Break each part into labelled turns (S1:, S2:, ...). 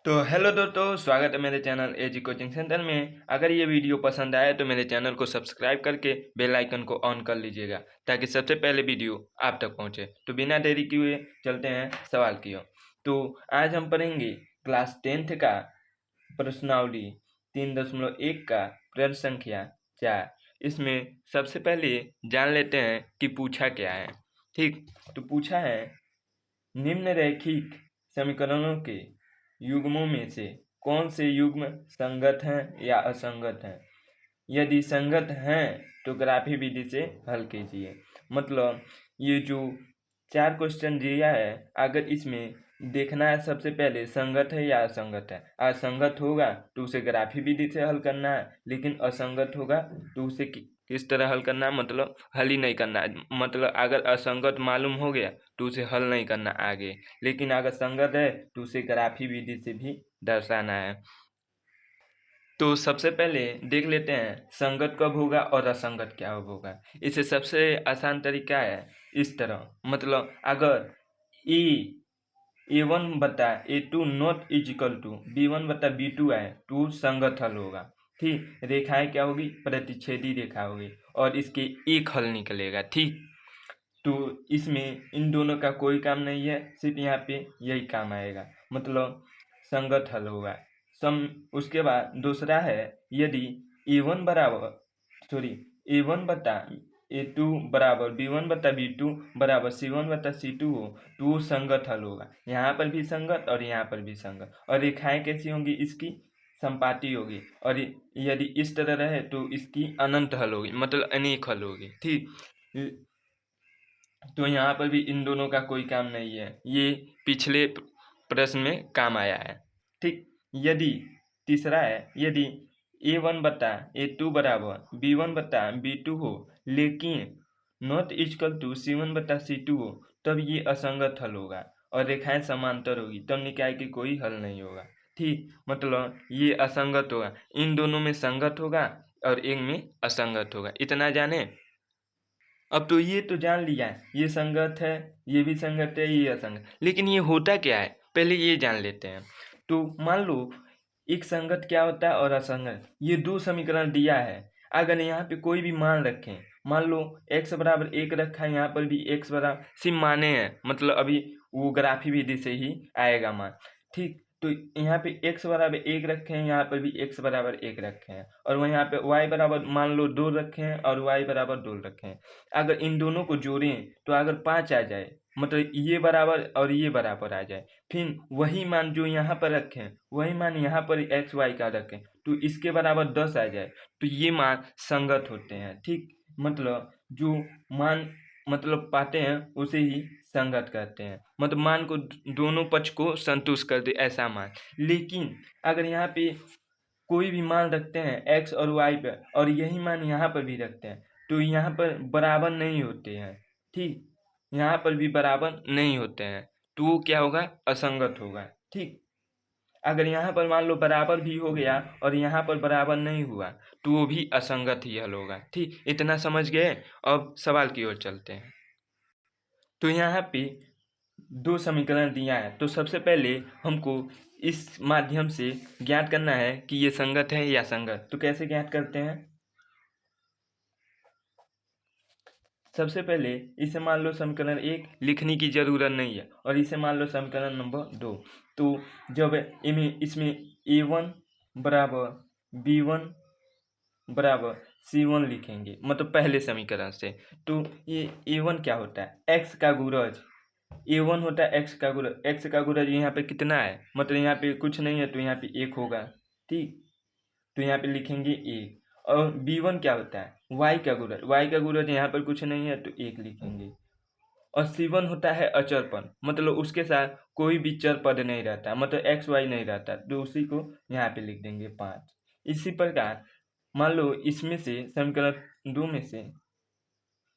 S1: तो हेलो दोस्तों, स्वागत है मेरे चैनल एजी कोचिंग सेंटर में। अगर ये वीडियो पसंद आए तो मेरे चैनल को सब्सक्राइब करके बेल आइकन को ऑन कर लीजिएगा ताकि सबसे पहले वीडियो आप तक पहुंचे। तो बिना देरी किए चलते हैं सवाल की ओर। तो आज हम पढ़ेंगे क्लास 10th का प्रश्नावली 3.1 का प्रश्न संख्या 4। इसमें सबसे पहले जान लेते हैं कि पूछा क्या है। ठीक, तो पूछा है निम्नरेखिक समीकरणों के युग्मों में से कौन से युग्म संगत हैं या असंगत हैं। यदि संगत हैं तो ग्राफी विधि से हल कीजिए। मतलब ये जो 4 क्वेश्चन दिया है, अगर इसमें देखना है सबसे पहले संगत है या असंगत है। असंगत होगा तो उसे ग्राफी विधि से हल करना है, लेकिन असंगत होगा तो उसे किस तरह हल करना है, मतलब हल ही नहीं करना है। मतलब अगर असंगत मालूम हो गया तो उसे हल नहीं करना आगे, लेकिन अगर संगत है तो उसे ग्राफी विधि से भी दर्शाना है। तो सबसे पहले देख लेते हैं संगत कब होगा और असंगत क्या होगा। इसे सबसे आसान तरीका है इस तरह, मतलब अगर ए1 बता A2 not is equal to B1 बता बी2 है तो संगत हल होगा। ठीक, रेखाएं क्या होगी, प्रतिच्छेदी रेखा होगी और इसके एक हल निकलेगा। ठीक, तो इसमें इन दोनों का कोई काम नहीं है, सिर्फ यहाँ पे यही काम आएगा, मतलब संगत हल होगा। उसके बाद दूसरा है यदि ए1 बराबर ए1 बता ए2 बराबर बी1 बता बी2 बराबर सी1 बता सी2 हो तो वो संगत हल होगा। यहाँ पर भी संगत और यहाँ पर भी संगत। और रेखाएं कैसी होंगी, इसकी संपाती होगी। और यदि इस तरह रहे तो इसकी अनंत हल होगी, मतलब अनेक हल होगी। ठीक, तो यहाँ पर भी इन दोनों का कोई काम नहीं है, ये पिछले प्रश्न में काम आया है। ठीक, यदि तीसरा है यदि ए1 बता ए2 बराबर बी1 बता बी2 हो लेकिन नॉट इक्वल टू सी1 बता सी2 हो, तब ये असंगत हल होगा और रेखाएं समांतर होगी, तब निकाय की कोई हल नहीं होगा। ठीक, मतलब ये असंगत होगा, इन दोनों में संगत होगा और एक में असंगत होगा। इतना जाने। अब तो ये तो जान लिया है, ये संगत है, ये भी संगत है, ये असंगत, लेकिन ये होता क्या है पहले ये जान लेते हैं। तो मान लो एक संगत क्या होता है और असंगत, ये दो समीकरण दिया है। अगर यहाँ पे कोई भी मान रखें, मान लो x बराबर 1 रखा है, यहाँ पर भी x बराबर, सिर्फ माने हैं, मतलब अभी वो ग्राफी विधि से ही आएगा मान। ठीक, तो यहाँ पे x बराबर 1 रखे हैं, यहाँ पर भी x बराबर 1 रखे हैं, और वहाँ यहाँ पे y बराबर मान लो 2 रखे हैं और y बराबर 2 रखे हैं। अगर इन दोनों को जोड़ें तो अगर 5 आ जाए, मतलब ये बराबर और ये बराबर आ जाए, फिर वही मान जो यहाँ पर रखें वही मान यहाँ पर एक्स वाई का रखें तो इसके बराबर 10 आ जाए, तो ये मान संगत होते हैं। ठीक, मतलब जो मान मतलब पाते हैं उसे ही संगत कहते हैं, मतलब मान को दोनों पक्ष को संतुष्ट कर दे ऐसा मान। लेकिन अगर यहाँ पे कोई भी मान रखते हैं एक्स और वाई पर और यही मान यहाँ पर भी रखते हैं तो यहाँ पर बराबर नहीं होते हैं। ठीक, यहाँ पर भी बराबर नहीं होते हैं तो वो क्या होगा, असंगत होगा। ठीक, अगर यहाँ पर मान लो बराबर भी हो गया और यहाँ पर बराबर नहीं हुआ तो वो भी असंगत ही हल होगा। ठीक, इतना समझ गए। अब सवाल की ओर चलते हैं। तो यहाँ पे दो समीकरण दिया है, तो सबसे पहले हमको इस माध्यम से ज्ञात करना है कि ये संगत है या संगत। तो कैसे ज्ञात करते हैं, सबसे पहले इसे मान लो समीकरण 1 लिखने की जरूरत नहीं है और इसे मान लो समीकरण नंबर 2। तो जब इसमें a1 बराबर b1 बराबर c1 लिखेंगे, मतलब पहले समीकरण से, तो ये a1 क्या होता है, x का गुणज। a1 होता है x का गुणज, x का गुणज यहाँ पे कितना है, मतलब यहाँ पे कुछ नहीं है तो यहाँ पे 1 होगा। ठीक, तो यहाँ पे लिखेंगे 1। और b1 क्या होता है, y का गुणज, y का गुणज यहाँ पर कुछ नहीं है तो 1 लिखेंगे। और c1 होता है अचर पद, मतलब उसके साथ कोई भी चर पद नहीं रहता, मतलब एक्स वाई नहीं रहता, तो उसी को यहाँ पे लिख देंगे 5। इसी प्रकार मान लो इसमें से समीकरण 2 में से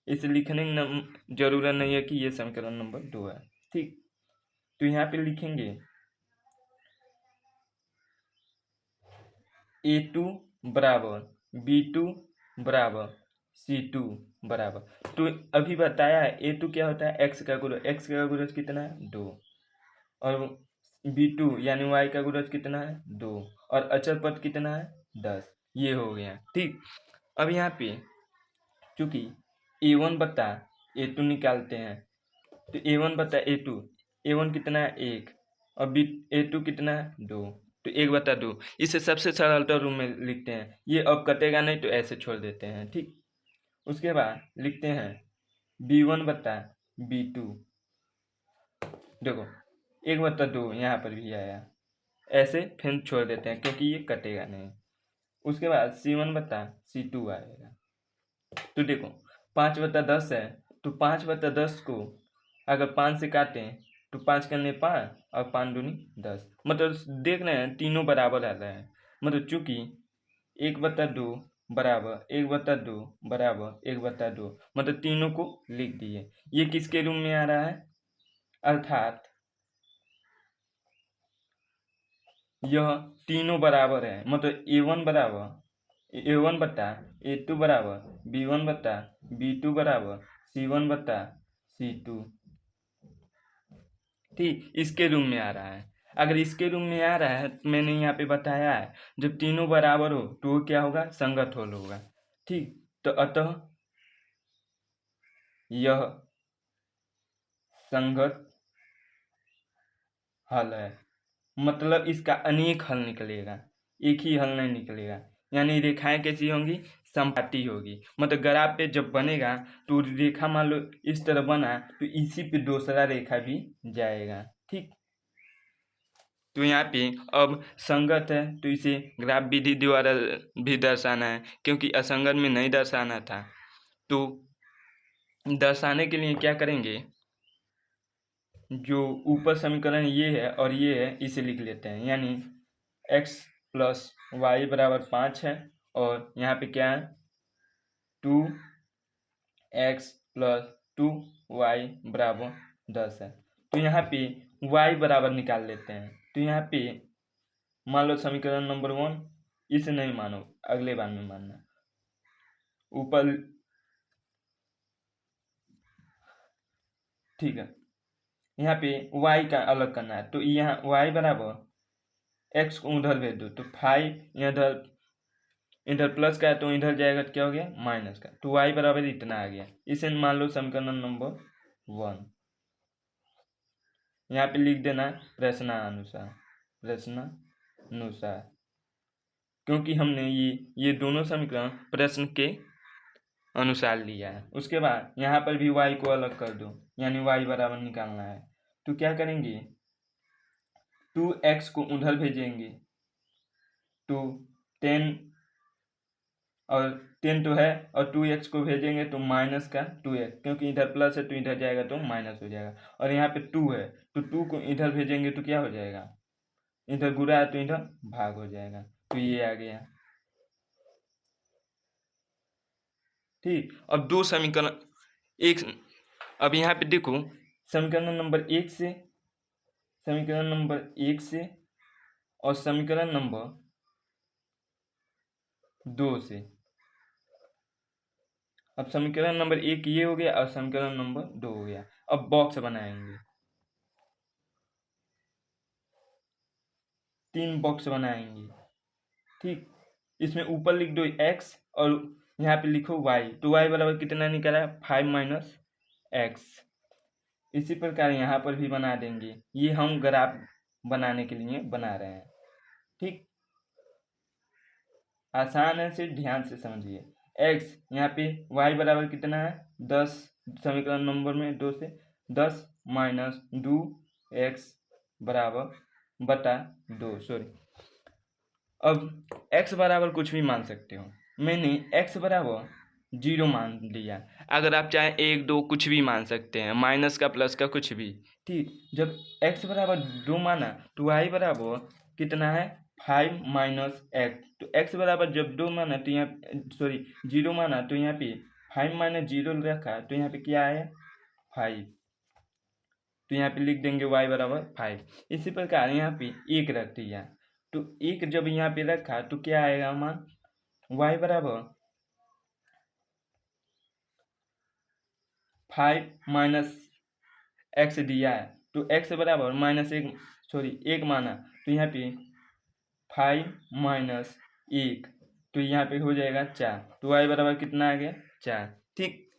S1: इसे लिखने की जरूरत नहीं है कि ये समीकरण नंबर 2 है। ठीक, तो यहाँ पे लिखेंगे a2 बराबर b2 बराबर c2 बराबर, तो अभी बताया है a2 क्या होता है, x का गुणज, x का गुणज कितना है 2, और b2 यानी y का गुणज कितना है 2 और अचर पद कितना है 10। ये हो गया। ठीक, अब यहाँ पे चूंकि a1 बता a2 निकालते हैं तो a1 बता a2, a1 कितना है 1 और a2 कितना है 2, तो 1/2 इसे सबसे सरलता रूप में लिखते हैं। ये अब कटेगा नहीं तो ऐसे छोड़ देते हैं। ठीक, उसके बाद लिखते हैं b1 बता b2, देखो 1/2 यहाँ पर भी आया, ऐसे फिर छोड़ देते हैं क्योंकि ये कटेगा नहीं। उसके बाद c1 बता c2 आएगा। तो देखो 5/10 है तो 5/10 को अगर 5 से काटें तो 5 करने 5 और 5 दूनी 10, मतलब देख रहे हैं तीनों बराबर आ रहा है। मतलब चूंकि 1/2 बराबर 1/2 बराबर 1/2, मतलब तीनों को लिख दिए। ये किसके रूप में आ रहा है, अर्थात यह तीनों बराबर है। मतलब a1 बटा a2 बराबर b1 बटा b2 बराबर c1 बटा c2। ठीक, इसके रूप में आ रहा है। अगर इसके रूप में आ रहा है तो मैंने यहाँ पे बताया है जब तीनों बराबर हो तो वो क्या होगा, संगत हल होगा। ठीक, तो अतः यह संगत हल है, मतलब इसका अनेक हल निकलेगा, एक ही हल नहीं निकलेगा। यानी रेखाएं कैसी होंगी, समपाती होगी। मतलब ग्राफ पे जब बनेगा तो रेखा मान लो इस तरह बना तो इसी पे दूसरा रेखा भी जाएगा। ठीक, तो यहाँ पे अब संगत है तो इसे ग्राफ विधि द्वारा भी दर्शाना है, क्योंकि असंगत में नहीं दर्शाना था। तो दर्शाने के लिए क्या करेंगे, जो ऊपर समीकरण ये है और ये है इसे लिख लेते हैं। यानी x प्लस वाई बराबर 5 है और यहाँ पे क्या है 2x प्लस 2y बराबर 10 है। तो यहाँ पे y बराबर निकाल लेते हैं। तो यहाँ पे मान लो समीकरण नंबर 1, इसे नहीं मानो, अगले बार में मानना। ऊपर ठीक है, यहाँ पे y का अलग करना है तो यहाँ y बराबर x को उधर भेज दो तो 5 इधर प्लस का है तो इधर जाएगा तो क्या हो गया माइनस का, तो y बराबर इतना आ गया। इसे मान लो समीकरण नंबर 1। यहाँ पे लिख देना प्रश्नानुसार, क्योंकि हमने ये दोनों समीकरण प्रश्न के अनुसार लिया है। उसके बाद यहाँ पर भी y को अलग कर दो, यानी y बराबर निकालना है। तो क्या करेंगे 2x को उधर भेजेंगे तो 10 और 10 तो है और 2x को भेजेंगे तो माइनस का 2x, क्योंकि इधर प्लस है तो इधर जाएगा तो माइनस हो जाएगा। और यहाँ पे 2 है तो 2 को इधर भेजेंगे तो क्या हो जाएगा, इधर गुणा है तो इधर भाग हो जाएगा। तो ये आ गया। ठीक, अब दो समीकरण एक, अब यहाँ पे देखो समीकरण नंबर 1 से और समीकरण नंबर 2 से। अब समीकरण नंबर 1 ये हो गया और समीकरण नंबर 2 हो गया। अब बॉक्स बनाएंगे, 3 बॉक्स बनाएंगे। ठीक, इसमें ऊपर लिख दो x और यहाँ पे लिखो y, तो y बराबर कितना निकला 5 माइनस एक्स। इसी प्रकार यहाँ पर भी बना देंगे, ये हम ग्राफ बनाने के लिए बना रहे हैं। ठीक, आसान है, सिर्फ ध्यान से समझिए। x यहाँ पे y बराबर कितना है 10, समीकरण नंबर में 2 से 10 माइनस 2x बराबर बटा 2, सॉरी। अब x बराबर कुछ भी मान सकते हो, मैंने x बराबर 0 मान लिया। अगर आप चाहे 1 2 कुछ भी मान सकते हैं, माइनस का प्लस का कुछ भी। ठीक, जब x बराबर 2 माना तो y बराबर कितना है 5 माइनस एक्स। तो x बराबर जब 2 माना तो यहाँ सॉरी 0 माना तो यहाँ पे 5 माइनस 0 रखा तो यहाँ पे क्या है 5, तो यहाँ पे लिख देंगे y बराबर 5। इसी प्रकार यहाँ पे 1 रख दिया तो 1 जब यहाँ पे रखा तो क्या आएगा मान y बराबर 5 माइनस एक्स दिया है तो x बराबर -1 सॉरी 1 माना तो यहाँ पे 5 माइनस 1 तो यहाँ पे हो जाएगा 4, तो y बराबर कितना आ गया 4। ठीक,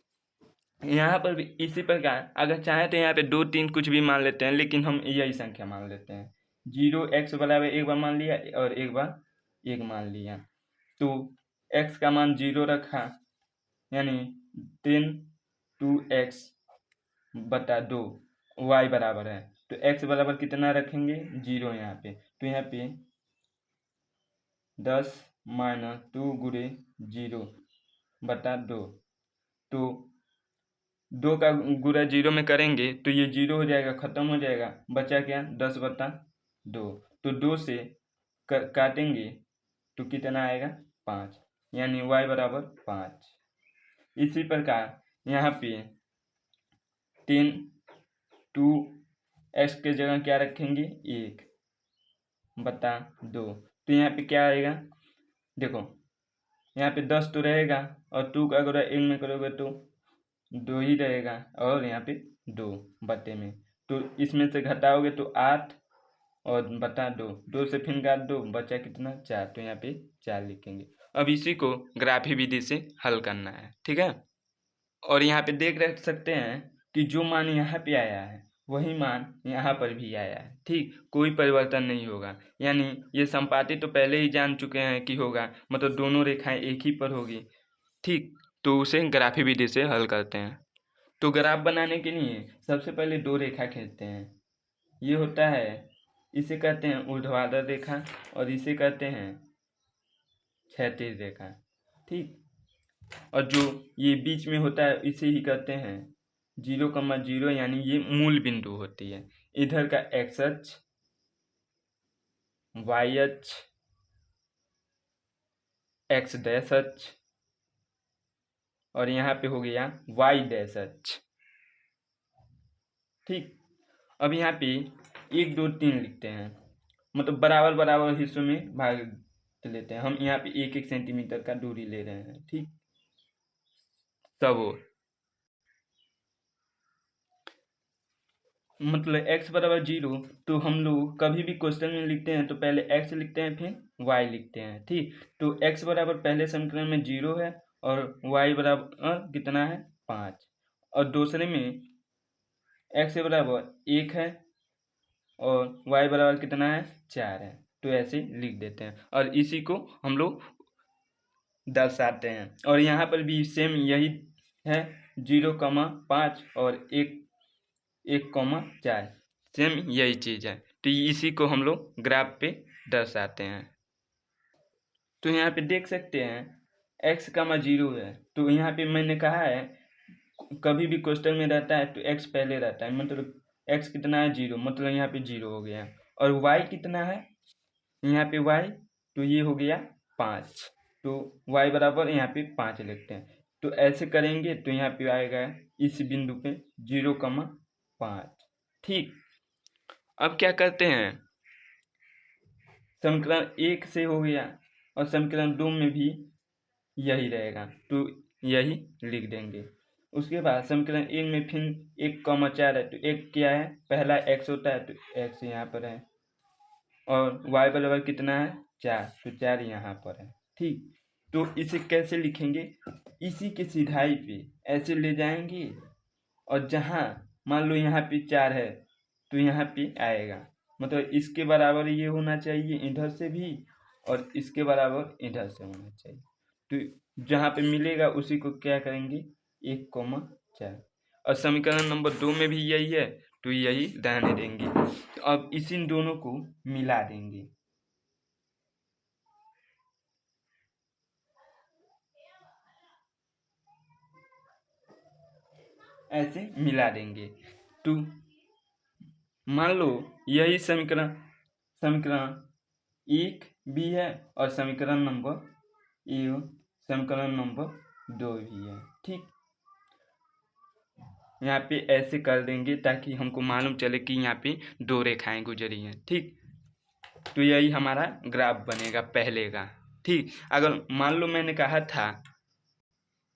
S1: यहाँ पर भी इसी प्रकार अगर चाहे तो यहाँ पे 2 3 कुछ भी मान लेते हैं, लेकिन हम यही संख्या मान लेते हैं। 0x बराबर एक बार मान लिया और एक बार 1 मान लिया, तो x का मान 0 रखा, यानी 10 2x बटा 2 y बराबर है, तो x बराबर कितना रखेंगे 0 यहाँ पे, तो यहाँ पे 10 माइनस 2 गुणे 0 बटा 2, तो 2 का गुणा 0 में करेंगे तो ये 0 हो जाएगा, ख़त्म हो जाएगा, बचा क्या 10 बटा 2, तो 2 से काटेंगे तो कितना आएगा 5, यानी y बराबर 5। इसी प्रकार यहाँ पे 10 2x के जगह क्या रखेंगे 1 बटा 2, तो यहाँ पे क्या आएगा, देखो यहाँ पे 10 तो रहेगा और 2 का गुणा 1 में करोगे तो 2 ही रहेगा, और यहाँ पे 2 बटे में, तो इसमें से घटाओगे तो 8 और बटा 2 से फिर काट दो, बचा कितना 4, तो यहाँ पे 4 लिखेंगे। अब इसी को ग्राफी विधि से हल करना है, ठीक है। और यहाँ पे देख रख सकते हैं कि जो मान यहाँ पे आया है वही मान यहाँ पर भी आया है, ठीक, कोई परिवर्तन नहीं होगा, यानी ये संपाति तो पहले ही जान चुके हैं कि होगा, मतलब दोनों रेखाएं एक ही पर होगी, ठीक। तो उसे ग्राफी विधि से हल करते हैं। तो ग्राफ बनाने के लिए सबसे पहले 2 रेखा खींचते हैं, ये होता है, इसे कहते हैं ऊर्ध्वाधर रेखा और इसे कहते हैं क्षैतिज रेखा, ठीक। और जो ये बीच में होता है इसे ही कहते हैं 0,0, यानी ये मूल बिंदु होती है। इधर का x अक्ष, y अक्ष, x डैश अक्ष और यहाँ पे हो गया y डैश अक्ष, ठीक। अब यहाँ पे 1 2 3 लिखते हैं, मतलब बराबर बराबर हिस्सों में भाग लेते हैं। हम यहाँ पे 1 1 सेंटीमीटर का दूरी ले रहे हैं, ठीक, सब ओर, मतलब x बराबर 0, तो हम लोग कभी भी क्वेश्चन में लिखते हैं तो पहले x लिखते हैं फिर y लिखते हैं, ठीक। तो x बराबर पहले समीकरण में 0 है और y बराबर कितना है 5, और दूसरे में x बराबर 1 है और y बराबर कितना है 4 है, तो ऐसे लिख देते हैं और इसी को हम लोग दर्शाते हैं। और यहाँ पर भी सेम यही है, 0,5 और 1,4 सेम यही चीज़ है, तो इसी को हम लोग ग्राफ पे दर्शाते हैं। तो यहाँ पे देख सकते हैं x का मान 0 है, तो यहाँ पे मैंने कहा है कभी भी क्वेश्चन में रहता है तो x पहले रहता है, मतलब x कितना है 0, मतलब यहाँ पे 0 हो गया, और y कितना है यहाँ पे y, तो ये हो गया 5, तो y बराबर यहाँ पे 5 लिखते हैं। तो ऐसे करेंगे तो यहाँ पे आएगा इस बिंदु पे 0,5, ठीक। अब क्या करते हैं, समीकरण 1 से हो गया और समीकरण 2 में भी यही रहेगा, तो यही लिख देंगे। उसके बाद समीकरण 1 में फिर 1,4 है, तो 1 क्या है, पहला x होता है, तो x यहाँ पर है, और y बराबर कितना है 4, तो 4 यहाँ पर है, ठीक। तो इसे कैसे लिखेंगे, इसी के सीधाई पे ऐसे ले जाएंगे और जहाँ मान लो यहाँ पे 4 है तो यहाँ पे आएगा, मतलब इसके बराबर ये होना चाहिए इधर से भी और इसके बराबर इधर से होना चाहिए, तो जहाँ पे मिलेगा उसी को क्या करेंगे 1,4, और समीकरण नंबर 2 में भी यही है, तो यही रहने देंगे। अब इसी दोनों को मिला देंगे, ऐसे मिला देंगे, तो मान लो यही समीकरण समीकरण 1 भी है और समीकरण नंबर 2 भी है, ठीक। यहाँ पे ऐसे कर देंगे ताकि हमको मालूम चले कि यहाँ पे 2 रेखाएं गुजरी हैं, ठीक। तो यही हमारा ग्राफ बनेगा पहले का, ठीक। अगर मान लो मैंने कहा था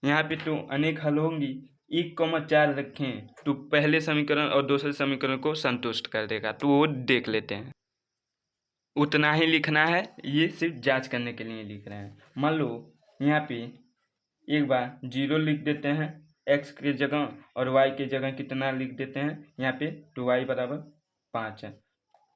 S1: यहाँ पे तो अनेक हल होंगी, 1,4 रखें तो पहले समीकरण और दूसरे समीकरण को संतुष्ट कर देगा, तो वो देख लेते हैं। उतना ही लिखना है, ये सिर्फ जांच करने के लिए लिख रहे हैं। मान लो यहाँ पे एक बार 0 लिख देते हैं x के जगह, और y के जगह कितना लिख देते हैं यहाँ पे, तो y बराबर 5 है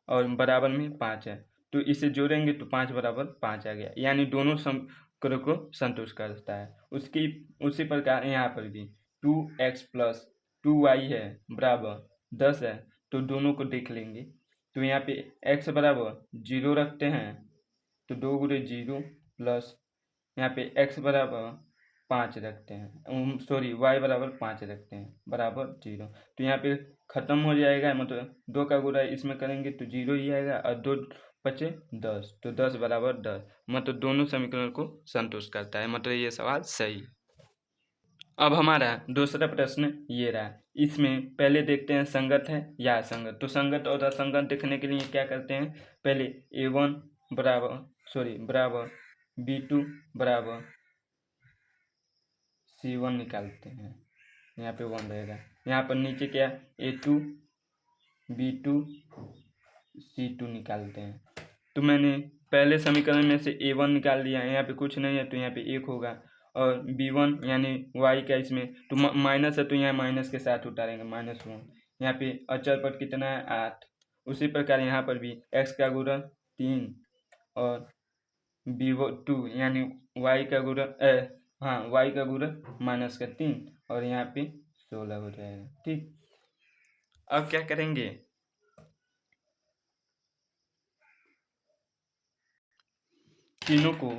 S1: और बराबर में 5 है, तो इसे जोड़ेंगे तो 5 बराबर 5 आ गया, यानी दोनों समीकरण को संतुष्ट करता है। उसी प्रकार यहाँ पर भी 2x प्लस 2y है बराबर 10 है, तो दोनों को देख लेंगे। तो यहाँ पे x बराबर 0 रखते हैं, तो 2 गुणे 0 प्लस यहाँ पे x बराबर 5 रखते हैं, सॉरी y बराबर 5 रखते हैं बराबर 0। तो यहाँ पे ख़त्म हो जाएगा, मतलब 2 का गुणा इसमें करेंगे तो 0 ही आएगा, और 2 बचे 10, तो 10 बराबर 10, मतलब दोनों समीकरण को संतुष्ट करता है, मतलब ये सवाल सही। अब हमारा दूसरा प्रश्न ये रहा, इसमें पहले देखते हैं संगत है या असंगत। तो संगत और असंगत देखने के लिए क्या करते हैं, पहले a1 बराबर b2 बराबर c1 निकालते हैं, यहाँ पे 1 रहेगा। यहाँ पर नीचे क्या a2 b2 c2 निकालते हैं, तो मैंने पहले समीकरण में से a1 निकाल दिया, यहाँ पे कुछ नहीं है तो यहाँ पे 1 होगा, और b1 यानी y का इसमें तो माइनस है, तो यहाँ माइनस के साथ उतारेंगे -1। यहाँ पे अचर पर कितना है 8। उसी प्रकार यहाँ पर भी x का गुणा 3 और b2 यानी y का गुणा y का गुणा -3, और यहाँ पे 16 हो जाएगा। ठीक, अब क्या करेंगे, तीनों को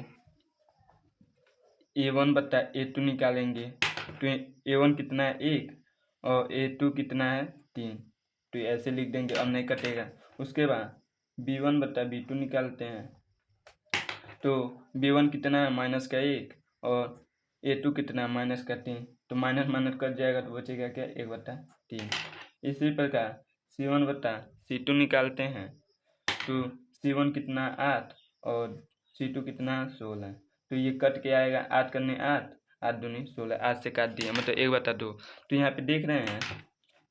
S1: a1 बटा a2 निकालेंगे, तो a1 कितना है 1 और a2 कितना है 3, तो ऐसे लिख देंगे, अब नहीं कटेगा। उसके बाद b1 बटा b2 निकालते हैं, तो b1 कितना है -1 और a2 कितना है -3, तो माइनस माइनस कट जाएगा तो बचेगा क्या 1/3। इसी प्रकार c1 बटा c2 निकालते हैं, तो c1 कितना 8 और c2 कितना 16, तो ये कट के आएगा 8 करने 8, 8 दूनी 16, 8 से काट दिया, मतलब 1/2। तो यहाँ पे देख रहे हैं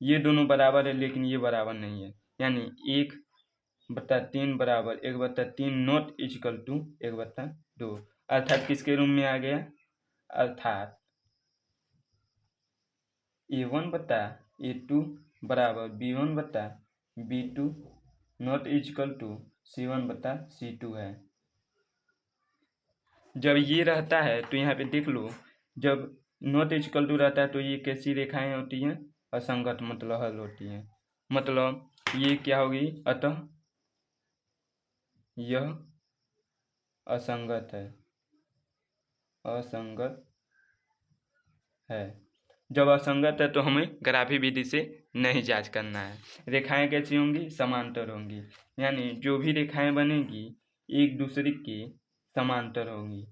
S1: ये दोनों बराबर है, लेकिन ये बराबर नहीं है, यानी 1/3 बराबर 1/3 नॉट इक्वल टू 1/2, अर्थात किसके रूम में आ गया, अर्थात a1 बटा a2 बराबर b1 बटा b2 not equal to c1 बटा c2 है। जब ये रहता है तो यहाँ पे देख लो, जब नॉट इक्वल टू रहता है तो ये कैसी रेखाएं होती हैं, असंगत, मतलब हल होती हैं, मतलब ये क्या होगी, अतः यह असंगत है, असंगत है। जब असंगत है तो हमें ग्राफी विधि से नहीं जांच करना है। रेखाएं कैसी होंगी, समांतर होंगी, यानी जो भी रेखाएं बनेगी एक दूसरे के समांतर होंगी,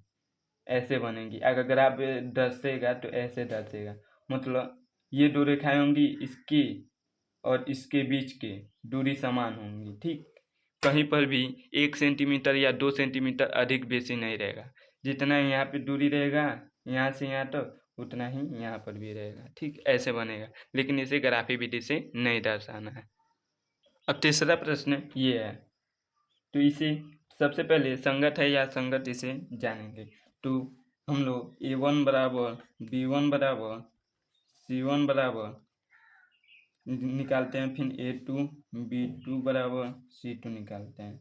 S1: ऐसे बनेगी। अगर ग्राफ दर्शेगा तो ऐसे दर्शेगा, मतलब ये दो रेखाएं होंगी, इसकी और इसके बीच की दूरी समान होंगी। ठीक, कहीं पर भी 1 सेंटीमीटर या 2 सेंटीमीटर अधिक बेसी नहीं रहेगा, जितना यहाँ पे दूरी रहेगा यहाँ से यहाँ तक, उतना ही यहाँ पर भी रहेगा। ठीक, ऐसे बनेगा, लेकिन इसे ग्राफी विधि से नहीं दर्शाना है। अब तीसरा प्रश्न ये है, तो इसे सबसे पहले संगत है या असंगत इसे जानेंगे। तो हम लोग a1 बराबर b1 बराबर c1 बराबर निकालते हैं, फिर a2 b2 बराबर c2 निकालते हैं।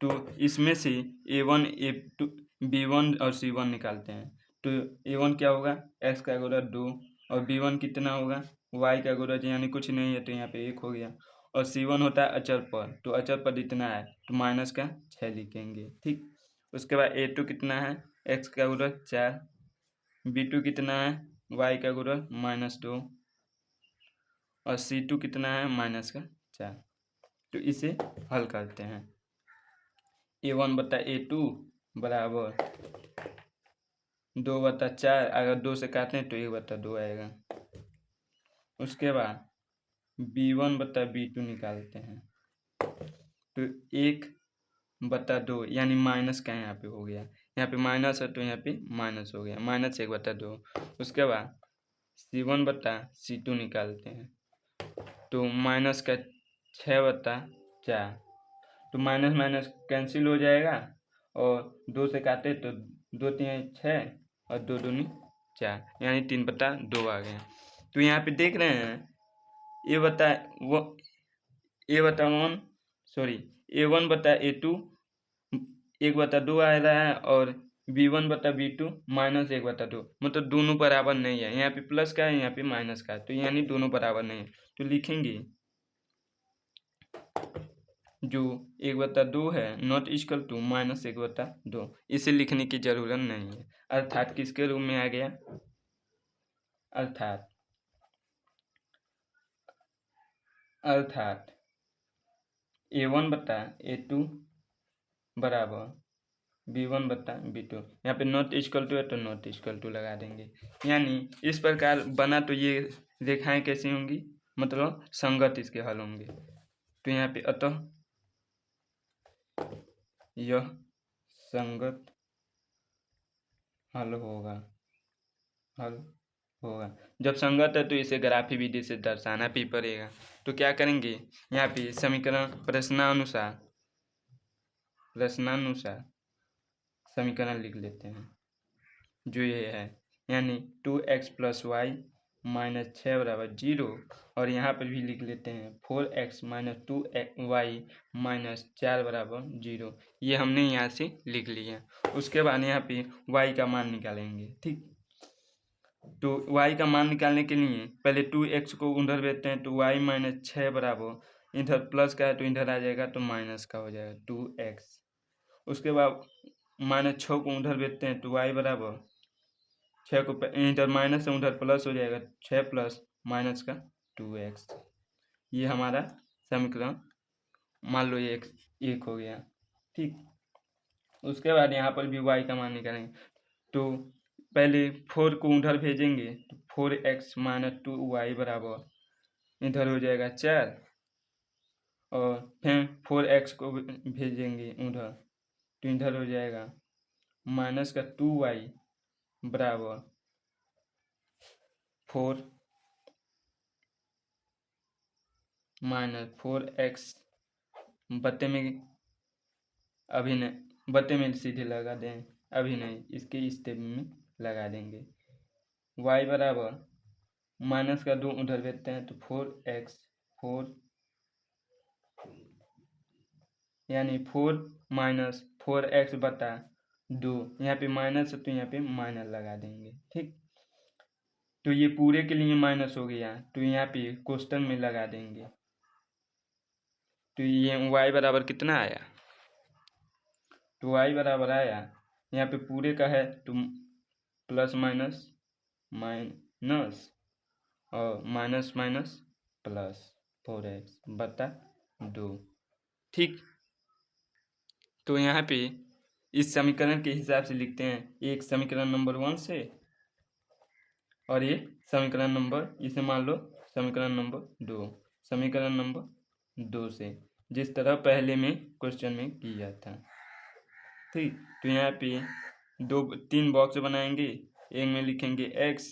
S1: तो इसमें से a1 a2 b1 और c1 निकालते हैं, तो a1 क्या होगा, x का गुणा 2, और b1 कितना होगा, y का गुणा, यानी कुछ नहीं है तो यहाँ पे 1 हो गया, और c1 होता है अचर पर, तो अचर पर इतना है तो माइनस का 6 लिखेंगे। ठीक, उसके बाद a2 कितना है, x का गुणा 4, b2 कितना है, y का गुणा -2, और c2 कितना है -4। तो इसे हल करते हैं, a1 बटा a2 बराबर 2/4, अगर 2 से काटें तो 1/2 आएगा। उसके बाद b1 बटा b2 निकालते हैं, तो 1/2, यानी माइनस का यहाँ पे हो गया, यहाँ पे माइनस है तो यहाँ पे माइनस हो गया, -1/2। उसके बाद C1/C2 निकालते हैं तो माइनस का 6/4, तो माइनस माइनस कैंसिल हो जाएगा और 2 से काटे तो 2 3 6 और 2 दूनी 4, यानी 3/2 आ गए। तो यहाँ पे देख रहे हैं A1/A2 1/2 आ रहा है और B1/B2 -1/2, मतलब दोनों बराबर नहीं है। यहाँ पे प्लस का है, यहाँ पे माइनस का है, तो यानी दोनों बराबर नहीं है। तो लिखेंगे जो 1/2 है नॉट इक्वल टू -1/2, इसे लिखने की जरूरत नहीं है। अर्थात किसके रूप में आ गया, अर्थात A1/A2 बराबर B1/B2। यहाँ पे नॉट इक्वल टू है तो नॉट इक्वल टू लगा देंगे। यानी इस प्रकार बना तो ये रेखाएं कैसी होंगी, मतलब संगत इसके हल होंगे। तो यहाँ पे अतः यह संगत हल होगा। जब संगत है तो इसे ग्राफी विधि से दर्शाना भी पड़ेगा। तो क्या करेंगे, यहाँ पे समीकरण प्रश्नानुसार समीकरण लिख लेते हैं जो ये है, यानी 2x + y - 6 = 0, और यहाँ पर भी लिख लेते हैं 4x - 2y - 4 = 0। ये हमने यहाँ से लिख लिया। उसके बाद यहाँ पे y का मान निकालेंगे। ठीक, तो y का मान निकालने के लिए पहले 2x को उधर भेजते हैं तो y - 6 बराबर, इधर प्लस का है तो इधर आ जाएगा तो माइनस का हो जाएगा 2x। उसके बाद -6 को उधर भेजते हैं तो y बराबर 6 को इधर माइनस से उधर प्लस हो जाएगा, 6 प्लस माइनस का 2x। ये हमारा समीकरण मान लो एक हो गया। ठीक, उसके बाद यहाँ पर भी y का मान निकालेंगे तो पहले 4 को उधर भेजेंगे तो 4x - 2y बराबर इधर हो जाएगा 4, और फिर 4x को भेजेंगे उधर तो इधर हो जाएगा माइनस का 2y बराबर 4 - 4x बत्ते में, अभी नहीं बत्ते में सीधे लगा दें, अभी नहीं, इसके स्टेप में लगा देंगे। y बराबर माइनस का 2 उधर भेजते हैं तो 4x 4, यानी 4 - 4x/2, यहाँ पे माइनस है तो यहाँ पे माइनस लगा देंगे। ठीक, तो ये पूरे के लिए माइनस हो गया तो यहाँ पे क्वेश्चन में लगा देंगे। तो ये y बराबर कितना आया, तो y बराबर आया, यहाँ पे पूरे का है तो प्लस माइनस माइनस और माइनस माइनस प्लस 4x/2। ठीक, तो यहाँ पे इस समीकरण के हिसाब से लिखते हैं, एक समीकरण नंबर 1 से और एक समीकरण नंबर, इसे मान लो समीकरण नंबर 2 से, जिस तरह पहले में क्वेश्चन में किया था। ठीक, तो यहाँ पे 3 बॉक्स बनाएंगे, एक में लिखेंगे x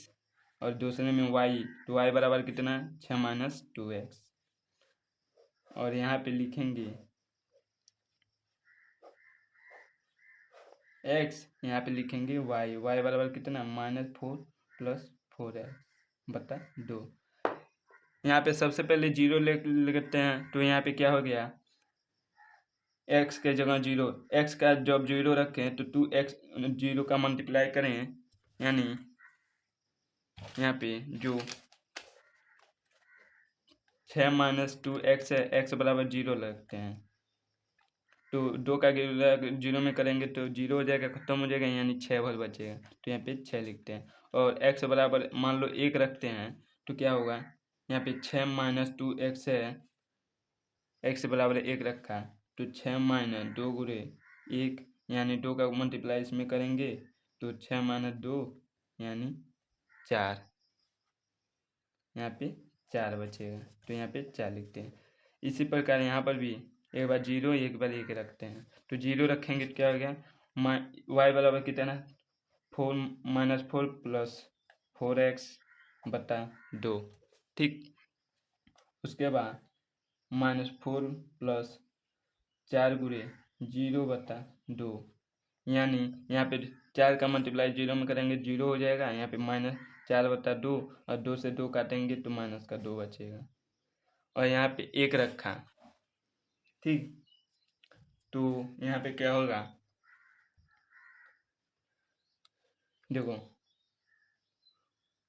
S1: और दूसरे में y, तो y बराबर कितना 6 - 2x, और यहाँ पे लिखेंगे x, यहाँ पे लिखेंगे y बराबर कितना -4 + 4x/2। यहाँ पे सबसे पहले 0 लेते हैं तो यहाँ पे क्या हो गया, x के जगह 0, x का जब 0 रखें तो 2x 0 का मल्टीप्लाई करें, यानी यहाँ पे जो 6 - 2x है, x बराबर 0 लगते हैं तो 2 का 0 में करेंगे तो 0 हो जाएगा, खत्म हो जाएगा, यानी 6 भर बचेगा, तो यहाँ पे 6 लिखते हैं। और x बराबर मान लो 1 रखते हैं तो क्या होगा, यहाँ पे 6 - 2x है, x बराबर 1 रखा तो 6 - 2 गुणे 1, यानी 2 का मल्टीप्लाई इसमें करेंगे तो 6 - 2 यानी 4, यहाँ पे 4 बचेगा, तो यहाँ पे 4 लिखते हैं। इसी प्रकार यहाँ पर भी एक बार 0 एक बार 1 रखते हैं, तो 0 रखेंगे तो क्या हो गया, y बराबर कितना 4 - 4 + 4x 1/2। ठीक, उसके बाद -4 प्लस 4 गुणे 0/2, यानी यहाँ पे 4 का मल्टीप्लाई 0 में करेंगे 0 हो जाएगा। यहाँ पे -4/2 और 2 से 2 काटेंगे तो -2 बचेगा और यहाँ पे 1 रखा। ठीक, तो यहाँ पे क्या होगा, देखो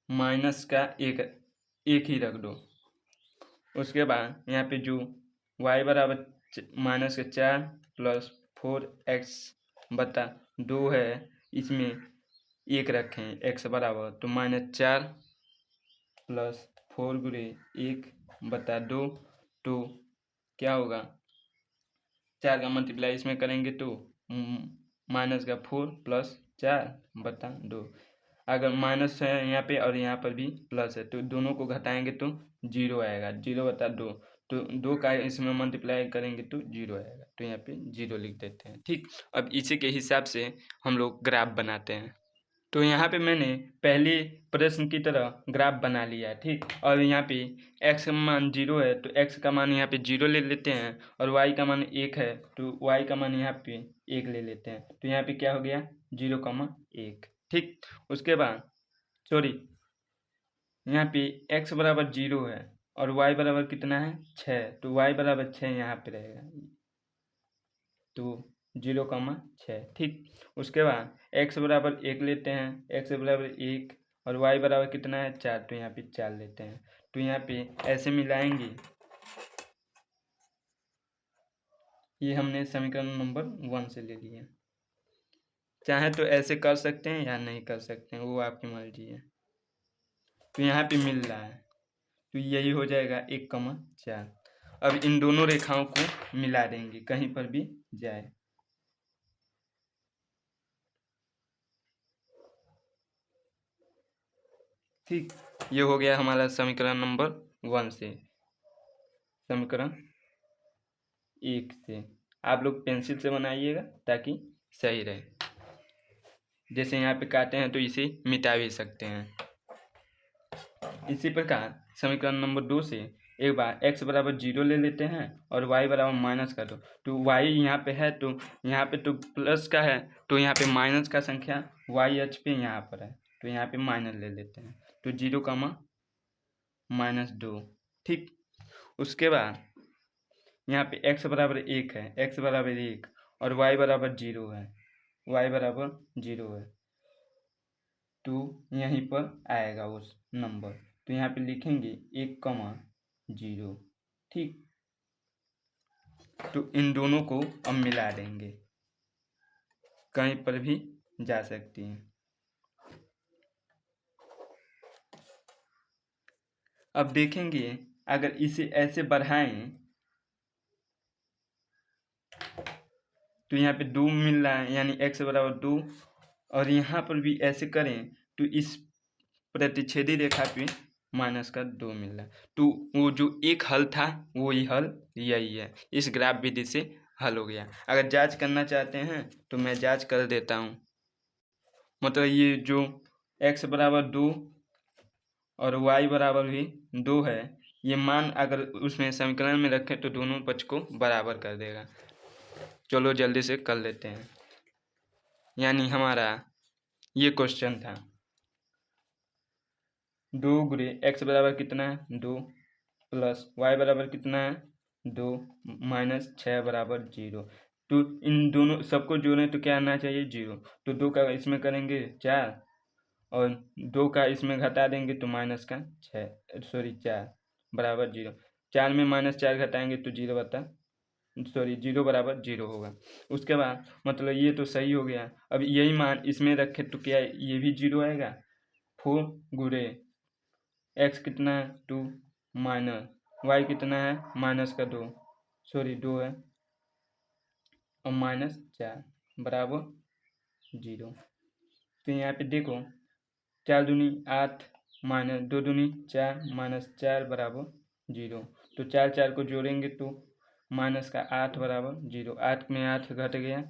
S1: माइनस का एक ही रख दो। उसके बाद यहाँ पे जो y बराबर -4 प्लस 4x/2 है, इसमें 1 रखें x बराबर, तो -4 प्लस 4 गुणे 1/2, तो क्या होगा, 4 का मल्टीप्लाई इसमें करेंगे तो -4 प्लस 4/2। अगर माइनस है यहाँ पे और यहाँ पर भी प्लस है तो दोनों को घटाएंगे तो 0 आएगा, 0/2। तो 2 का इसमें मल्टीप्लाई करेंगे तो 0 आएगा, तो यहाँ पे 0 लिख देते हैं। ठीक, अब इसी के हिसाब से हम लोग ग्राफ बनाते हैं। तो यहाँ पे मैंने पहले प्रश्न की तरह ग्राफ बना लिया है। ठीक, और यहाँ पे x का मान 0 है तो x का मान यहाँ पे 0 ले लेते हैं, और y का मान 1 है तो y का मान यहाँ पे 1 ले लेते हैं। तो यहाँ पे क्या हो गया, 0,1। ठीक, उसके बाद सॉरी, यहाँ पे x बराबर 0 है और y बराबर कितना है, 6, तो y बराबर 6 यहाँ पे रहेगा, तो 0,6। ठीक, उसके बाद x बराबर 1 लेते हैं, x बराबर 1 और y बराबर कितना है, 4, तो यहाँ पे 4 लेते हैं। तो यहाँ पे ऐसे मिलाएंगे, ये हमने समीकरण नंबर 1 से ले लिया। चाहे तो ऐसे कर सकते हैं या नहीं कर सकते हैं, वो आपकी मर्जी है। तो यहाँ पे मिल रहा है, तो यही हो जाएगा 1,4। अब इन दोनों रेखाओं को मिला देंगे कहीं पर भी जाए। ठीक, ये हो गया हमारा समीकरण नंबर 1 से। समीकरण 1 से आप लोग पेंसिल से बनाइएगा ताकि सही रहे। जैसे यहाँ पे काटे हैं तो इसे मिटा भी सकते हैं। इसी प्रकार समीकरण नंबर 2 से एक बार x बराबर 0 ले लेते हैं और y बराबर माइनस कर दो। तो y यहाँ पे है तो यहाँ पे तो प्लस का है, तो यहाँ पे माइनस का संख्या y अक्ष पे यहाँ पर है, तो यहाँ पे माइनस ले लेते हैं, तो 0,-2। ठीक, उसके बाद यहाँ पे x बराबर 1 है, x बराबर 1 और y बराबर 0 है, y बराबर 0 है, तो यहीं पर आएगा उस नंबर। तो यहाँ पे लिखेंगे 1,0। ठीक, तो इन दोनों को अब मिला देंगे, कहीं पर भी जा सकती हैं। अब देखेंगे अगर इसे ऐसे बढ़ाएं तो यहाँ पे 2 मिल रहा है, यानी x बराबर 2, और यहाँ पर भी ऐसे करें तो इस प्रतिच्छेदी रेखा पे -2 मिल रहा है। तो वो जो एक हल था वही हल यही है, इस ग्राफ विधि से हल हो गया। अगर जांच करना चाहते हैं तो मैं जांच कर देता हूँ। मतलब ये जो x बराबर 2 और y बराबर भी 2 है, ये मान अगर उसमें समीकरण में रखें तो दोनों पक्ष को बराबर कर देगा। चलो जल्दी से कर लेते हैं। यानी हमारा ये क्वेश्चन था 2 गुणे x बराबर कितना है, 2 प्लस y बराबर कितना है, 2 माइनस 6 बराबर 0। तो इन दोनों सबको जोड़ें तो क्या आना चाहिए, 0। तो 2 का इसमें करेंगे 4 और 2 का इसमें घटा देंगे तो -4 बराबर 0। 4 में -4 घटाएंगे तो 0 बराबर 0 होगा। उसके बाद मतलब ये तो सही हो गया। अब यही मान इसमें रखे तो क्या ये भी 0 आएगा। 4 गुणे x कितना है, 2 माइनस y कितना है, -2 2 है और -4 बराबर 0। तो यहाँ पे देखो 4 दूनी 8 माइनस 2 दूनी 4 -4 बराबर 0। तो 4 को जोड़ेंगे तो -8 बराबर 0। 8 में 8 घट गया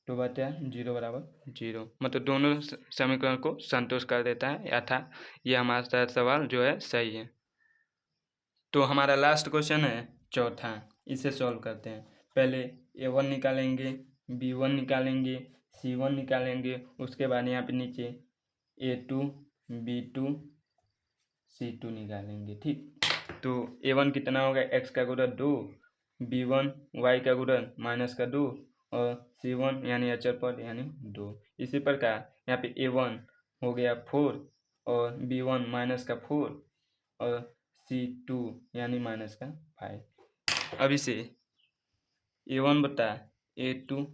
S1: 2 बटा 0 बराबर 0, मतलब दोनों समीकरण को संतुष्ट कर देता है, अर्थात ये हमारा सवाल जो है सही है। तो हमारा लास्ट क्वेश्चन है चौथा, इसे सॉल्व करते हैं। पहले A1 निकालेंगे, B1 निकालेंगे, C1 निकालेंगे, उसके बाद यहाँ पे नीचे A2, B2, C2 निकालेंगे। ठीक, तो A1 कितना होगा, x का गुणन 2, B1 y का गुणन -2 और C1 यानी अचर पद यानी 2। इसी प्रकार यहाँ पे A1 हो गया 4 और B1 -4 और C2 यानी -5। अब इसे A1 बटा A2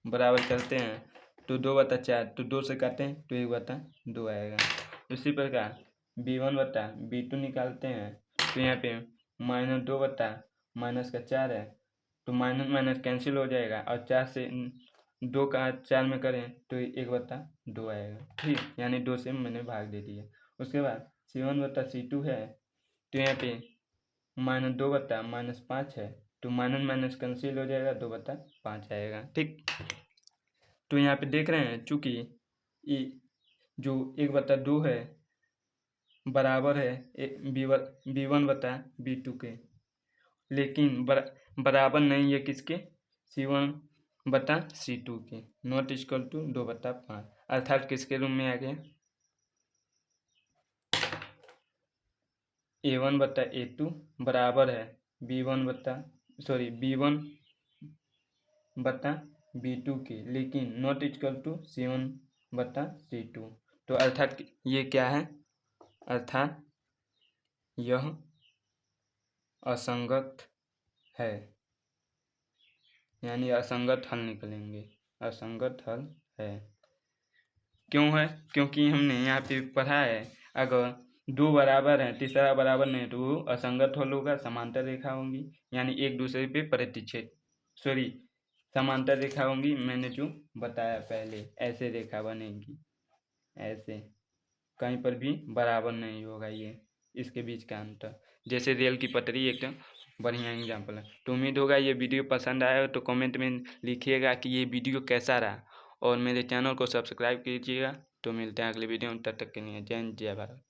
S1: बराबर करते हैं तो 2 बटा 4, तो 2 से काटें तो 1 बटा 2 आएगा। उसी प्रकार B1 बटा B2 निकालते हैं तो यहाँ पे -2 बटा -4 है, तो माइनस माइनस कैंसिल हो जाएगा और 4 से 2 का 4 में करें तो 1 बटा 2 आएगा। ठीक, यानी 2 से मैंने भाग दे दिया। उसके बाद C1 बटा C2 है, तो यहाँ पे -2 बटा -5 है, तो माइनस माइनस कैंसिल हो जाएगा, 2 बटा 5 आएगा। ठीक, तो यहाँ पे देख रहे हैं चूँकि जो 1 बटा 2 है बराबर है B1 बटा B2 के, लेकिन बराबर नहीं है किसके, C1 बटा C2 के, नॉट इक्वल टू 2 बटा 5, अर्थात किसके रूम में आ गया, A1 बटा A2 बराबर है B1 बटा B2 के, लेकिन नॉट इक्वल टू C1 बटा C2। तो अर्थात ये क्या है, अर्थात यह असंगत है, यानी असंगत हल निकलेंगे, असंगत हल है। क्यों है, क्योंकि हमने यहाँ पे पढ़ा है अगर 2 बराबर हैं, तीसरा बराबर नहीं तो वो असंगत हल होगा, समांतर रेखा होंगी, यानी एक दूसरे पे प्रतिच्छेद समांतर रेखा होंगी। मैंने जो बताया पहले, ऐसे रेखा बनेगी, ऐसे कहीं पर भी बराबर नहीं होगा ये, इसके बीच का अंतर, जैसे रेल की पटरी एकदम बढ़िया एग्जाम्पल है। तो उम्मीद होगा ये वीडियो पसंद आया हो तो कमेंट में लिखिएगा कि ये वीडियो कैसा रहा, और मेरे चैनल को सब्सक्राइब कीजिएगा। तो मिलते हैं अगले वीडियो में, तब तक के लिए जय हिंद जय भारत।